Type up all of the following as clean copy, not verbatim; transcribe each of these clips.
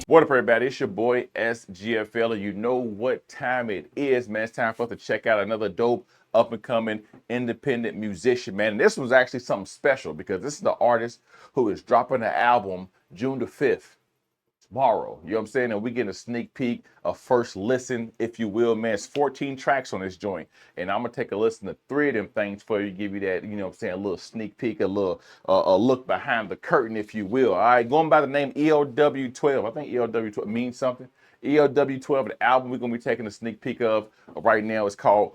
What up, everybody? It's your boy SGFL, and you know what time it is, man. It's time for us to check out another dope, up-and-coming independent musician, man. And this was actually something special because this is the artist who is dropping the album June the 5th. Tomorrow, you know what I'm saying? And we get a sneak peek, a first listen, if you will, man. It's 14 tracks on this joint. And I'm gonna take a listen to 3 of them things for you, give you that, you know what I'm saying, a little sneak peek, a little a look behind the curtain, if you will. All right, going by the name ELW12. I think ELW12 means something. ELW12, the album we're gonna be taking a sneak peek of right now is called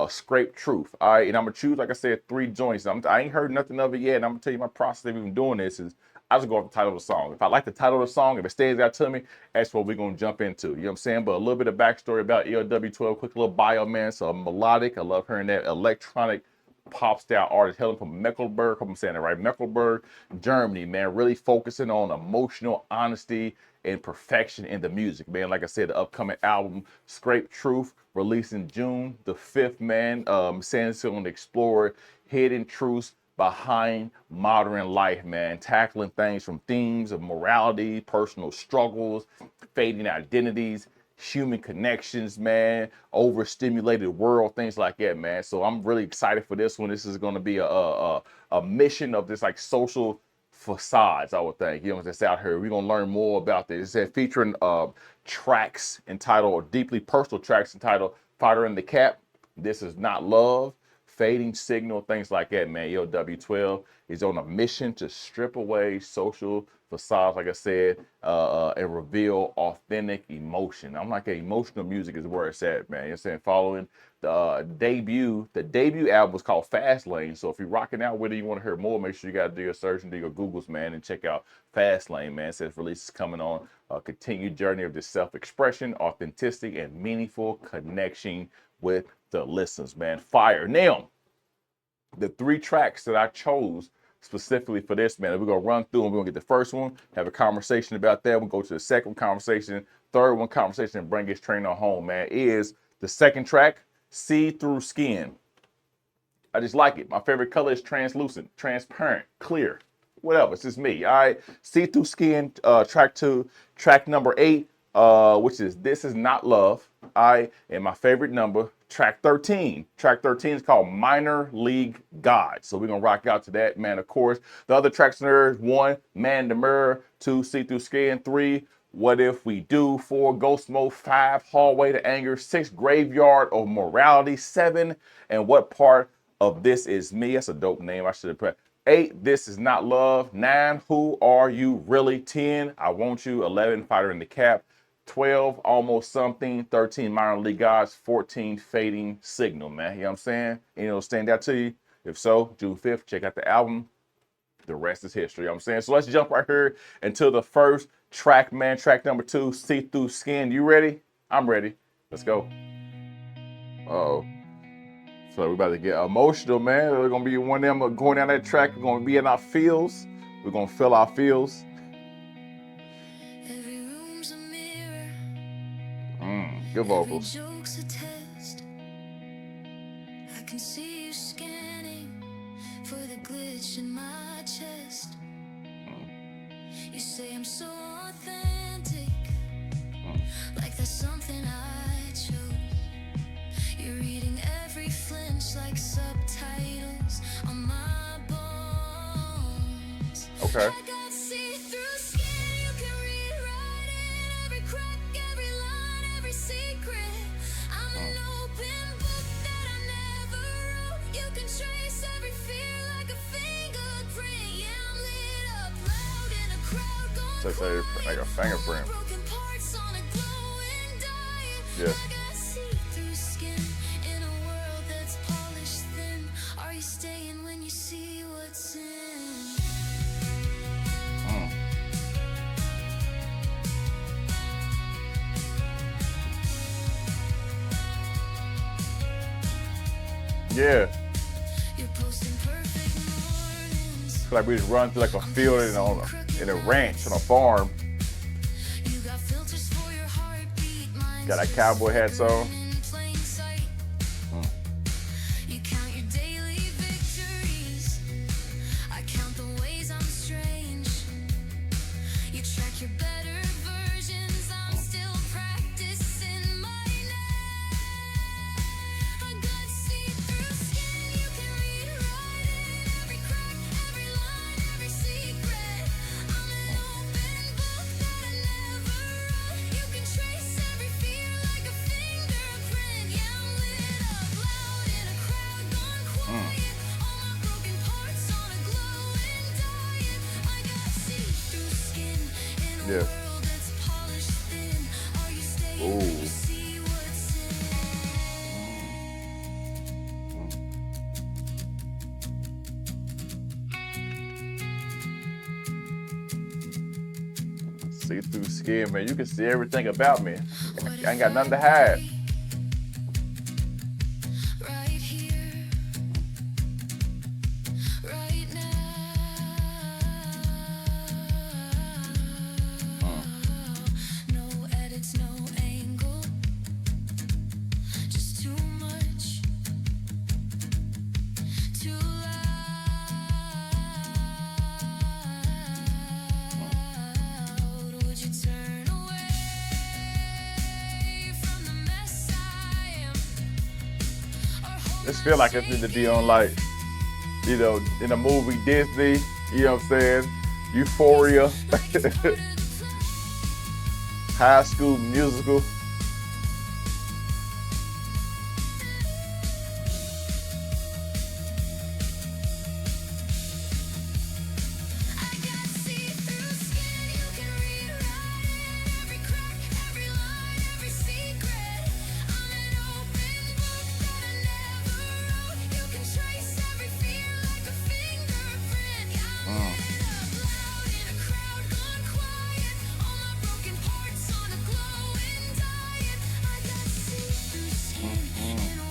Scrape Truth. All right, and I'm gonna choose, like I said, 3 joints. I ain't heard nothing of it yet, and I'm gonna tell you my process of even doing this is I just go off the title of the song. If I like the title of the song, if it stands out to me, that's what we're gonna jump into. You know what I'm saying? But a little bit of backstory about ELW12, quick little bio, man. So melodic. I love hearing that electronic pop style artist, hailing from Mecklenburg. Hope I'm saying it right. Mecklenburg, Germany, man. Really focusing on emotional honesty and perfection in the music, man. Like I said, the upcoming album, Scrape Truth, releasing June the 5th, man. Saying it's going to explore hidden truths behind modern life, man, tackling things from themes of morality, personal struggles, fading identities, human connections, man, overstimulated world, things like that, man. So I'm really excited for this one. This is going to be a mission of this like social facades, I would think. You know, that's out here. We're gonna learn more about this. It said featuring tracks entitled, or deeply personal tracks entitled "Fighter in the Cap." This is not love. Fading signal, things like that, man. ELW12 is on a mission to strip away social facades, like I said, and reveal authentic emotion. I'm like, emotional music is where it's at, man. You know what I'm saying? Following the debut album was called Fast Lane. So if you're rocking out with it, you want to hear more, make sure you got to do your search and do your Googles, man, and check out Fast Lane, man. It says release is coming on a continued journey of this self-expression, authenticity, and meaningful connection with the listeners, man. Fire. Now, the 3 tracks that I chose specifically for this, man, we're gonna run through them. We're gonna get the first one, have a conversation about that. We'll go to the second conversation, third one conversation, and bring this train on home, man. Is the second track, See Through Skin. I just like it. My favorite color is translucent, transparent, clear, whatever. It's just me. All right. See Through Skin, track 2, track number 8, which is This Is Not Love. All right. And my favorite number, track 13. Track 13 is called Minor League God. So we're going to rock out to that, man. Of course, the other tracks in there is 1, Man the Mirror, 2, See Through Skin, 3, What If We Do, 4, Ghost Mode, 5, Hallway to Anger, 6, Graveyard of Morality, 7, And What Part of This Is Me. That's a dope name. I should have put 8, This Is Not Love, 9, Who Are You Really, 10, I Want You, 11, Fighter in the Cap, 12, Almost Something, 13, Minor League Gods, 14, Fading Signal, man. You know what I'm saying? You know, stand out to you? If so, June 5th, check out the album. The rest is history, you know what I'm saying? So let's jump right here into the first track, man. Track number 2, See Through Skin. You ready? I'm ready. Let's go. Uh-oh. So we're about to get emotional, man. We're going to be one of them going down that track. We're going to be in our feels. We're going to feel our feels. Good vocals. I can see you scanning for the glitch in my chest. You say I'm so authentic, like that's something I chose. You're reading every flinch like subtitles on my bones. Okay. So it's like a fingerprint. Yeah. Yeah. It's like we just run through like a field in a ranch on a farm. Got our cowboy hats on. You track your better version Yeah. Ooh. See-through skin, man. You can see everything about me. I ain't got nothing to hide. Right here, right now. No edits, no angle. Just too much. Too loud. Would you turn away from the mess I am? This feel like it's need to be on, like, you know, in a movie Disney, you know what I'm saying? Euphoria, High School Musical.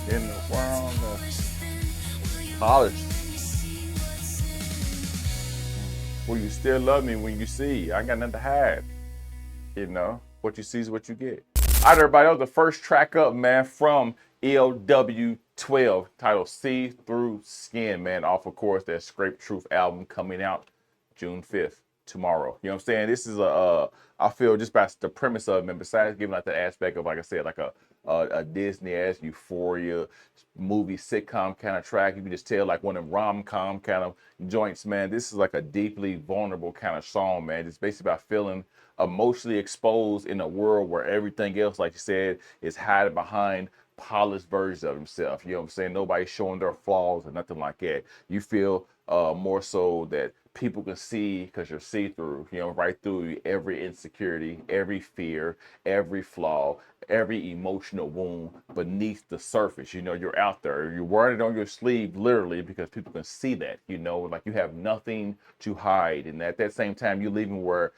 In the world of college. Will you still love me when you see? I ain't got nothing to hide. You know, what you see is what you get. All right, everybody, that was the first track up, man, from ELW12, titled See Through Skin, man, off, of course, that Scrape Truth album coming out June 5th, tomorrow. You know what I'm saying? This is I feel just by the premise of it, man, besides giving like the aspect of, like I said, like a Disney-ass Euphoria movie sitcom kind of track. You can just tell like one of them rom-com kind of joints, man. This is like a deeply vulnerable kind of song, man. It's basically about feeling emotionally exposed in a world where everything else, like you said, is hiding behind polished versions of himself. You know what I'm saying? Nobody's showing their flaws or nothing like that. You feel more so that people can see because you're see-through, you know, right through every insecurity, every fear, every flaw, every emotional wound beneath the surface. You know, you're out there. You're wearing it on your sleeve, literally, because people can see that, you know, like you have nothing to hide. And at that same time, you're leaving where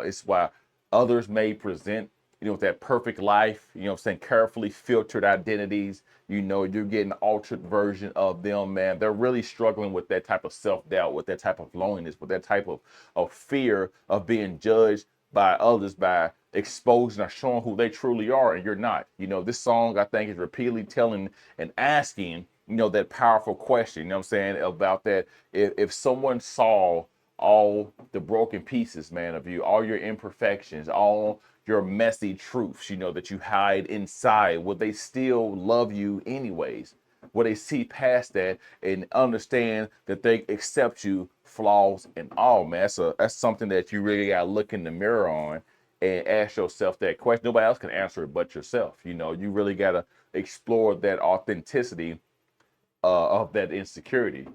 it's why others may present, you know, that perfect life, you know what I'm saying, carefully filtered identities. You know, you're getting an altered version of them, man. They're really struggling with that type of self-doubt, with that type of loneliness, with that type of fear of being judged by others by exposing or showing who they truly are, and you're not. You know, this song, I think, is repeatedly telling and asking, you know, that powerful question, you know what I'm saying, about that if someone saw all the broken pieces, man, of you, all your imperfections, all your messy truths, you know, that you hide inside, will they still love you anyways? Will they see past that and understand that they accept you, flaws and all, man? That's something that you really got to look in the mirror on and ask yourself that question. Nobody else can answer it but yourself. You know, you really got to explore that authenticity of that insecurity.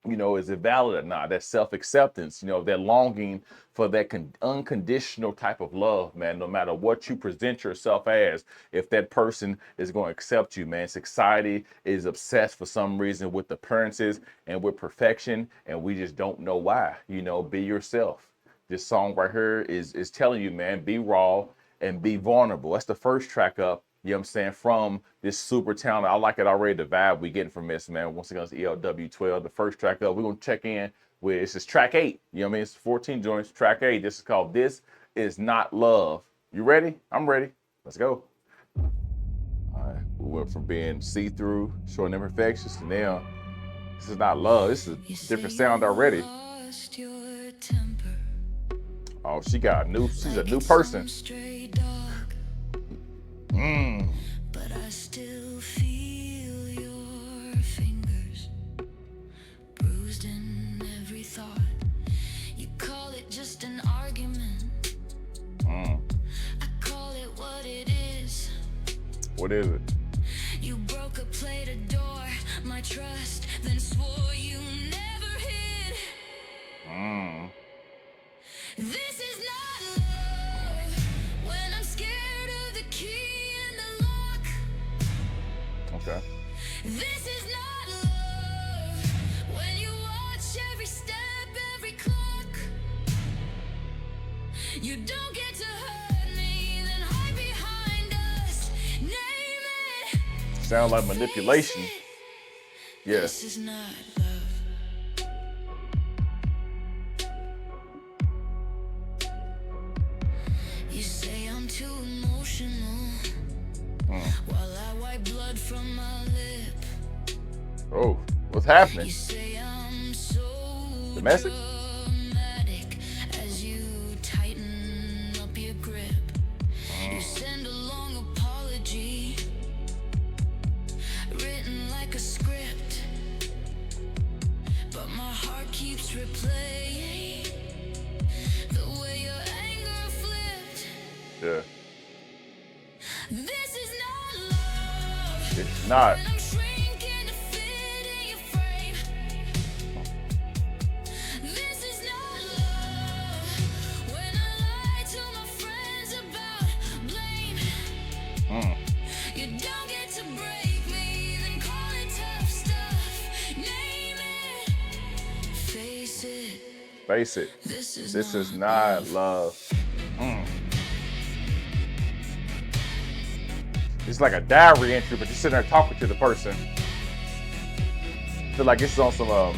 You know, is it valid or not? That self-acceptance, you know, that longing for that unconditional type of love, man, no matter what you present yourself as, if that person is going to accept you, man. Society is obsessed for some reason with appearances and with perfection, and we just don't know why. You know, be yourself. This song right here is telling you, man, be raw and be vulnerable. That's the first track up, you know what I'm saying, from this super talent. I like it already, the vibe we getting from this, man. Once again, it's ELW12, the first track up. We're going to check in with, this is track 8. You know what I mean? It's 14 joints, track 8. This is called This Is Not Love. You ready? I'm ready. Let's go. All right. We went from being see-through, showing imperfections, to now, this is not love. This is a different sound already. Oh, she's a new person. But I still feel your fingers bruised in every thought. You call it just an argument. I call it what it is. What is it? You broke a plate door, my trust, then swore you never hid. This is not love. Okay. This is not love. When you watch every step, every clock, you don't get to hurt me, then hide behind us. Name it. Sound like manipulation. Face it. Yeah. This is not love. You say I'm too emotional while I wipe blood from my lip. Oh, what's happening? You say I'm so Domestic? dramatic as you tighten up your grip. You send a long apology written like a script, but my heart keeps replaying the way your anger flipped. Yeah. This is not love. It's not. When I'm shrinking to fit in your frame. This is not love. When I lie to my friends about blame. You don't get to break me, then call it tough stuff. Name it. Face it. Face it. This Is not love. It's like a diary entry, but you're sitting there talking to the person. Feel like it's on some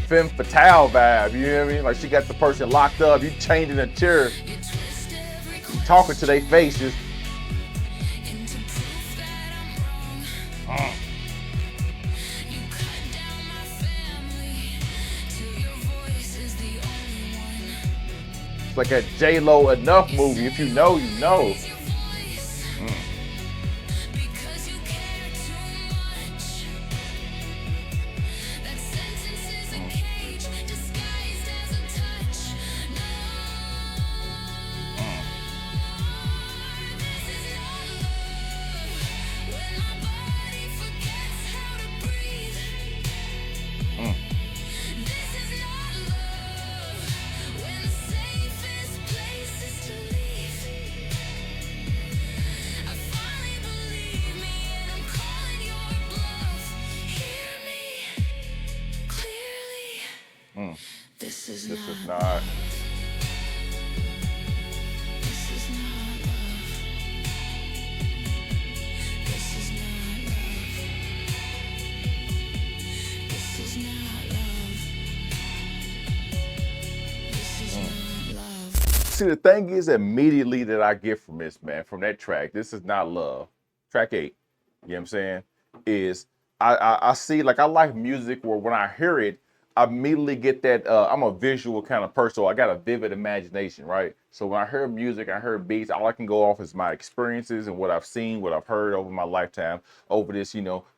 femme fatale vibe. You know what I mean? Like she got the person locked up. You changing a chair, You twist every you talking to their faces. into proof that I'm wrong. You cut down my family till your voice is the only one. It's like a J-Lo Enough movie. If you know, you know. Raise your voice because you care too much. That sentence is a cage disguised as a touch. No, this is not love. When my body forgets how to breathe. This is not love. When the safest place is to leave. I finally believe me and I'm calling your bluff. Hear me clearly. This is This not is not. This is not love. This is not love. This is not love. This is not love. See, the thing is immediately that I get from this, man, from that track, this is not love. Track 8, you know what I'm saying? Is I see, like, I like music where when I hear it, I immediately get that, I'm a visual kind of person, so I got a vivid imagination, right? So when I hear music, I hear beats, all I can go off is my experiences and what I've seen, what I've heard over my lifetime, over this,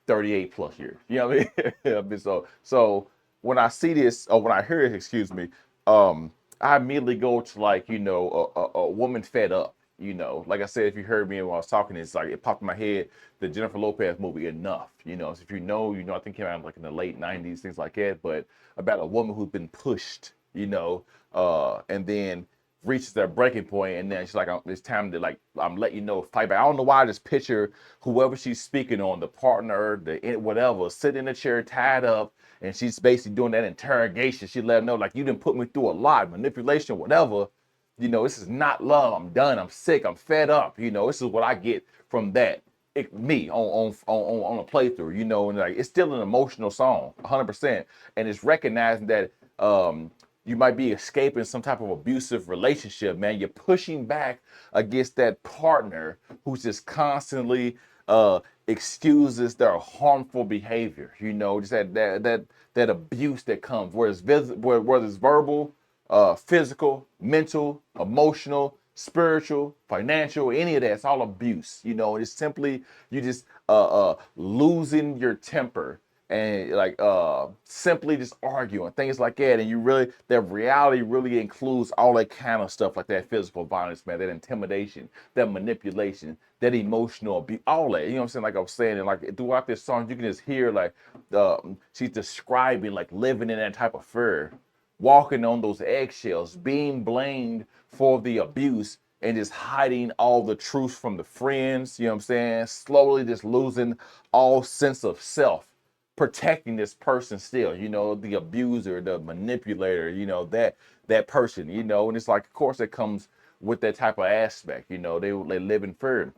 38 plus years. You know what I mean? So when I see this, or when I hear it, excuse me, I immediately go to like, a woman fed up. Like I said, if you heard me when I was talking, it's like it popped in my head, the Jennifer Lopez movie Enough. So if you know, I think it came out like in the late 90s, things like that, but about a woman who's been pushed, and then reaches that breaking point, and then she's like, it's time to, like, I'm letting you know, fight back. I don't know why I just picture whoever she's speaking on, the partner, whatever, sitting in a chair tied up, and she's basically doing that interrogation. She let him know, like, you didn't put me through a lot, manipulation, whatever. This is not love. I'm done. I'm sick. I'm fed up. This is what I get from that. Me on a playthrough. And like it's still an emotional song, 100%, and it's recognizing that you might be escaping some type of abusive relationship, man. You're pushing back against that partner who's just constantly excuses their harmful behavior. Just that abuse that comes, whether it's verbal, physical, mental, emotional, spiritual, financial, any of that. It's all abuse. It's simply you just losing your temper and like simply just arguing, things like that. And that reality really includes all that kind of stuff, like that physical violence, man, that intimidation, that manipulation, that emotional abuse, all that. You know what I'm saying? Like I was saying, and like throughout this song, you can just hear like she's describing like living in that type of fear, walking on those eggshells, being blamed for the abuse, and just hiding all the truth from the friends, you know what I'm saying? Slowly just losing all sense of self, protecting this person still, you know, the abuser, the manipulator, you know, that person, you know, and it's like, of course, it comes with that type of aspect, you know, they live in fear.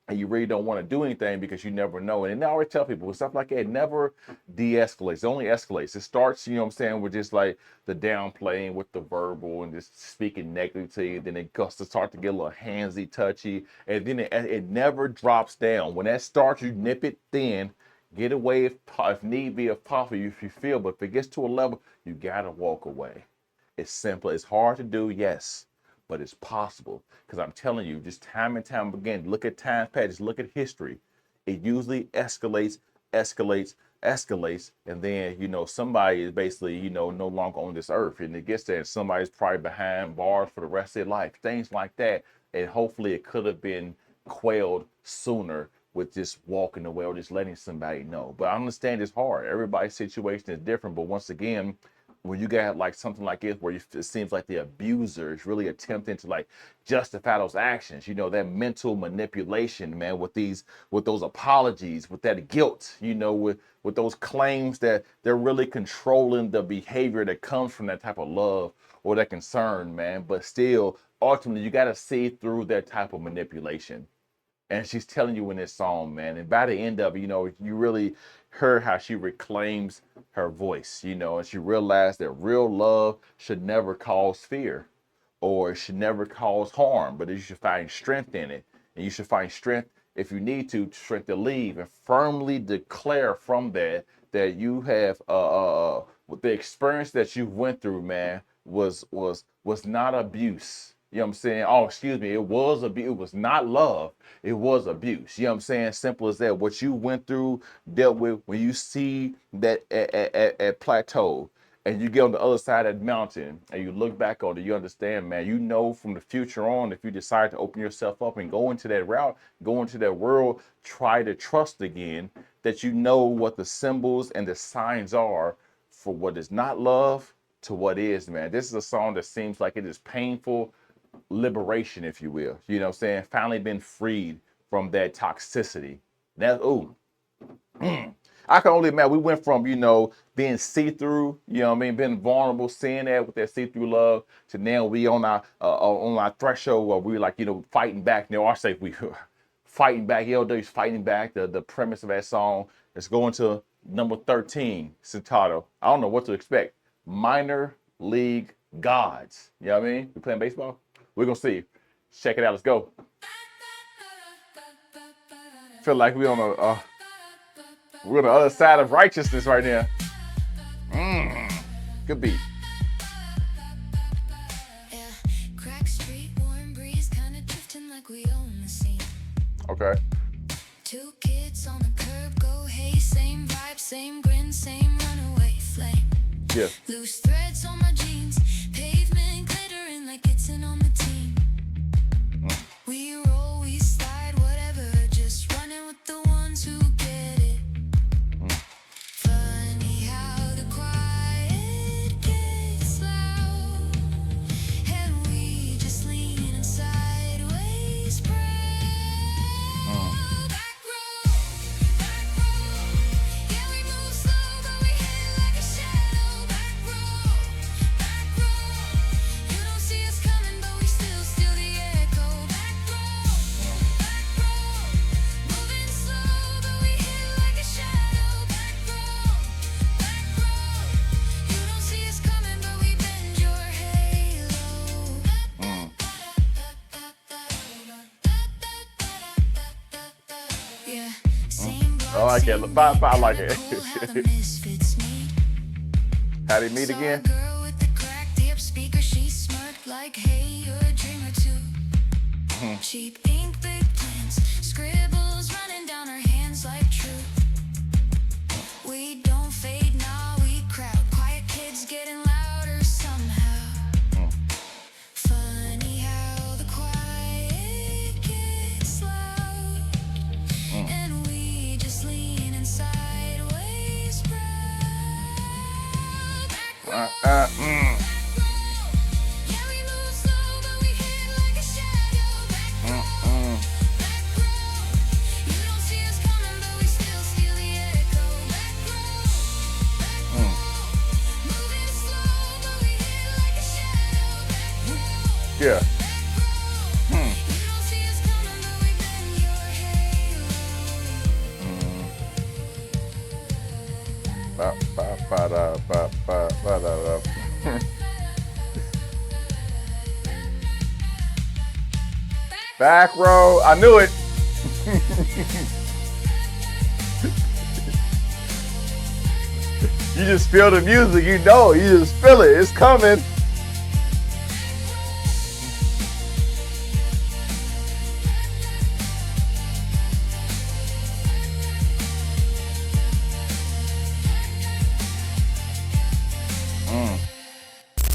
And you really don't want to do anything because you never know. And I always tell people with stuff like that, it never de-escalates. It only escalates. It starts, you know what I'm saying, with just like the downplaying with the verbal and just speaking negatively. Then it goes to start to get a little handsy, touchy. And then it never drops down. When that starts, you nip it thin, get away if need be, if possible, if you feel. But if it gets to a level, you got to walk away. It's simple. It's hard to do, yes, but it's possible. Because I'm telling you, just time and time again, look at time patches, look at history. It usually escalates, and then, you know, somebody is basically, you know, no longer on this earth. And it gets there, and somebody's probably behind bars for the rest of their life. Things like that. And hopefully it could have been quelled sooner with just walking away or just letting somebody know. But I understand it's hard. Everybody's situation is different. But once again, when you got like something like this where it seems like the abuser is really attempting to like justify those actions, you know, that mental manipulation, man, with those apologies, with that guilt, you know, with those claims that they're really controlling the behavior that comes from that type of love or that concern, man. But still, ultimately, you got to see through that type of manipulation. And she's telling you in this song, man, and by the end of it, you know, you really heard how she reclaims her voice, you know, and she realized that real love should never cause fear or it should never cause harm, but you should find strength in it. And you should find strength, if you need to, strength to leave and firmly declare from that you have the experience that you went through, man, was not abuse. You know what I'm saying? Oh, excuse me. It was abuse. It was not love. It was abuse. You know what I'm saying? Simple as that. What you went through, dealt with, when you see that at plateau and you get on the other side of that mountain and you look back on it, you understand, man, you know from the future on, if you decide to open yourself up and go into that route, go into that world, try to trust again, that you know what the symbols and the signs are for what is not love to what is, man. This is a song that seems like it is painful liberation, if you will, you know what I'm saying? Finally been freed from that toxicity. That, I can only imagine we went from, you know, being see-through, you know what I mean, being vulnerable, seeing that with that see-through love, to now we on our threshold where we like, you know, fighting back. Now, our sake, we fighting back. ELW's fighting back. The premise of that song is going to number 13, Citato. I don't know what to expect. Minor league gods. You know what I mean? We playing baseball? We're going to see. Check it out. Let's go. Feel like we're on the other side of righteousness right now. Good beat. Okay. Two kids on the curb, go hey, same vibe, same grin, same runaway flame. Yeah. Loose threads on my jeans, pavement glittering like it's in on the team. We roll, we slide, whatever, just running with the ones who get it. Funny how the quiet gets loud, and we just lean sideways, proud. Back row, yeah, we move slow, but we hit like a shadow. Back row, you don't see us coming, but we still steal the echo. Back row, moving slow, but we hit like a shadow. Back row, you don't see us coming, but we bend your halo. Yeah, same block, I like it. same I like it. cool how the misfits meet. How they meet Saw a again? girl with the cracked ear speaker, she smirked like, hey, you're a dreamer too. Cheap ink, big plans, scribbles running down her hands like truth. We don't fade, nah, we crowd. Quiet kids getting louder somehow. Funny how the quiet gets loud, and we just lean sideways, proud. Back row, yeah, we move slow, but we hit like a shadow. Yeah. Ba, ba, ba, da, ba, ba, ba, da, da. Back row. I knew it. You just feel the music. You know. You just feel it. It's coming.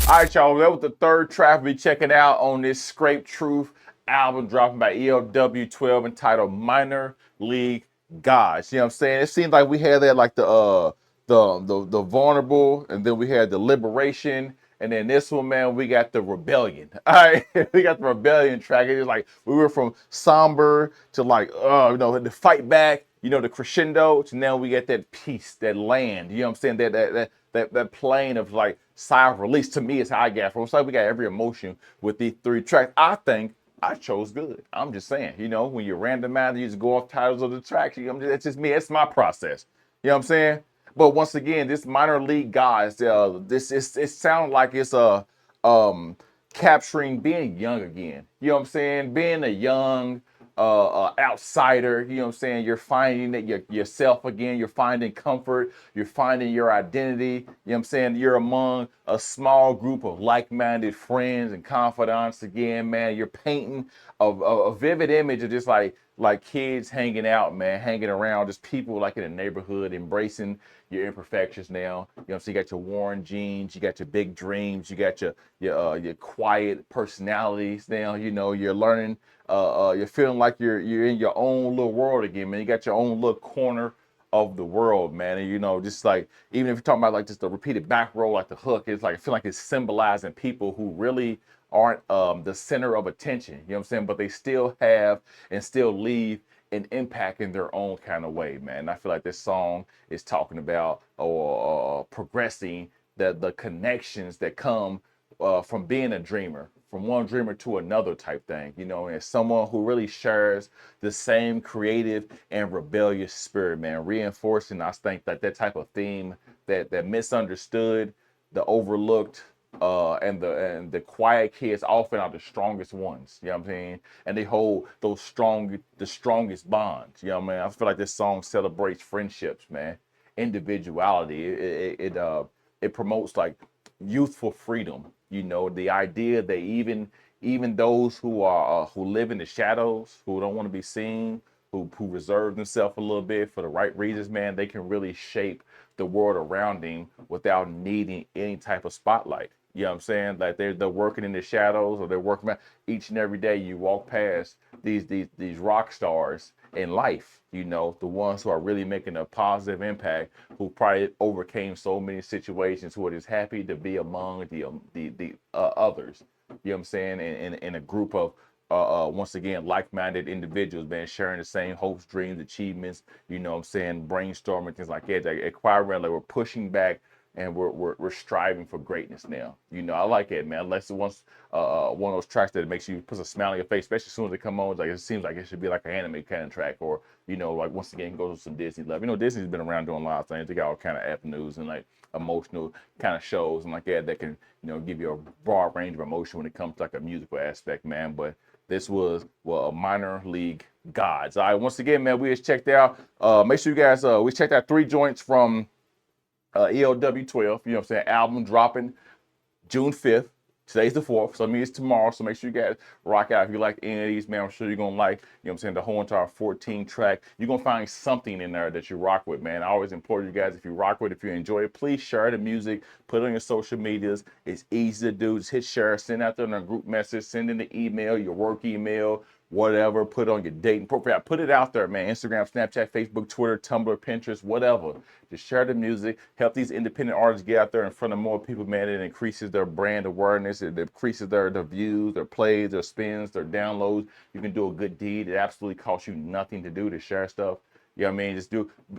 All right, y'all. That was the third track we'll be checking out on this Scrape Truth album dropping by ELW12 entitled Minor League Gods. You know what I'm saying? It seems like we had that like the vulnerable, and then we had the liberation, and then this one, man, we got the rebellion. All right, we got the rebellion track. It's like we were from somber to like the fight back, the crescendo, to now we get that peace, that land. You know what I'm saying? That plane of like sigh of release. To me is how I got from. It's like we got every emotion with these three tracks. I think I chose good. I'm just saying, when you randomize, you just go off titles of the tracks. It's just me. It's my process. You know what I'm saying? But once again, this minor league guys, it sounds like it's capturing being young again. You know what I'm saying? Being a young outsider. You know what I'm saying? You're finding that yourself again. You're finding comfort. You're finding your identity. You know what I'm saying? You're among a small group of like-minded friends and confidants again, man. You're painting a vivid image of just like kids hanging out, man, hanging around, just people like in the neighborhood, embracing your imperfections now. So you got your worn jeans, you got your big dreams, you got your quiet personalities now. You're learning, you're feeling like you're in your own little world again, man. You got your own little corner of the world, man. And just like, even if you're talking about like just the repeated back row, like the hook, it's like I feel like it's symbolizing people who really aren't the center of attention. You know what I'm saying? But they still have and still leave an impact in their own kind of way, man. And I feel like this song is talking about progressing the connections that come from being a dreamer, from one dreamer to another type thing, and someone who really shares the same creative and rebellious spirit, man, reinforcing, I think, that type of theme, that misunderstood, the overlooked, and the quiet kids often are the strongest ones. You know what I'm saying? And they hold the strongest bonds. You know what I mean? I feel like this song celebrates friendships, man, individuality. It promotes like youthful freedom. The idea that even those who live in the shadows, who don't want to be seen, who reserve themselves a little bit for the right reasons, man, they can really shape the world around them without needing any type of spotlight. You know what I'm saying? Like they're working in the shadows, or they're working each and every day. You walk past these rock stars in life, the ones who are really making a positive impact, who probably overcame so many situations, who are just happy to be among the others. You know what I'm saying? In a group of once again, like-minded individuals, man, sharing the same hopes, dreams, achievements, you know what I'm saying, brainstorming, things like that. At Choir Rally, we're pushing back, and we're striving for greatness now. I like it, man. Unless it wants one of those tracks that makes you put a smile on your face, especially as soon as they come on. Like, it seems like it should be like an anime kind of track, or like once again goes with some Disney love. Disney's been around doing a lot of things. They got all kind of avenues and like emotional kind of shows and like that can give you a broad range of emotion when it comes to like a musical aspect, man. But this was a minor league gods. All right, once again, man, we just checked out. Make sure you guys we checked out 3 joints from ELW12. You know what I'm saying? Album dropping June 5th. Today's the 4th, so I mean it's tomorrow. So make sure you guys rock out. If you like any of these, man, I'm sure you're gonna like, I'm saying, the whole entire 14 track. You're gonna find something in there that you rock with, man. I always implore you guys, if you rock with, if you enjoy it, please share the music, put it on your social medias. It's easy to do. Just hit share, send out there in a group message, send in the email, your work email, whatever. Put it on your dating profile. Put it out there, man. Instagram, Snapchat, Facebook, Twitter, Tumblr, Pinterest, whatever. Just share the music. Help these independent artists get out there in front of more people, man. It increases their brand awareness. It increases their views, their plays, their spins, their downloads. You can do a good deed. It absolutely costs you nothing to do, to share stuff. You know what I mean? Just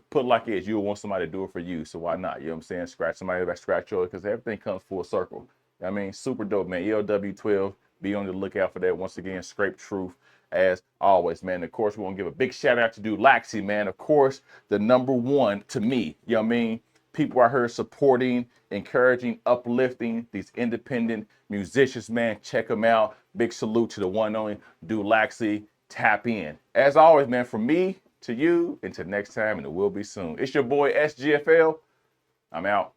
put it like it is. You want somebody to do it for you, so why not? You know what I'm saying? Scratch somebody back, scratch yours, because everything comes full circle. You know what I mean? Super dope, man. ELW12, Be on the lookout for that. Once again, Scrape Truth as always, man. Of course, we want to give a big shout out to Laxi, man. Of course, the #1 to me, you know what I mean? People out here supporting, encouraging, uplifting these independent musicians, man. Check them out. Big salute to the one and only Laxi. Tap in. As always, man, from me to you, until next time, and it will be soon. It's your boy SGFL. I'm out.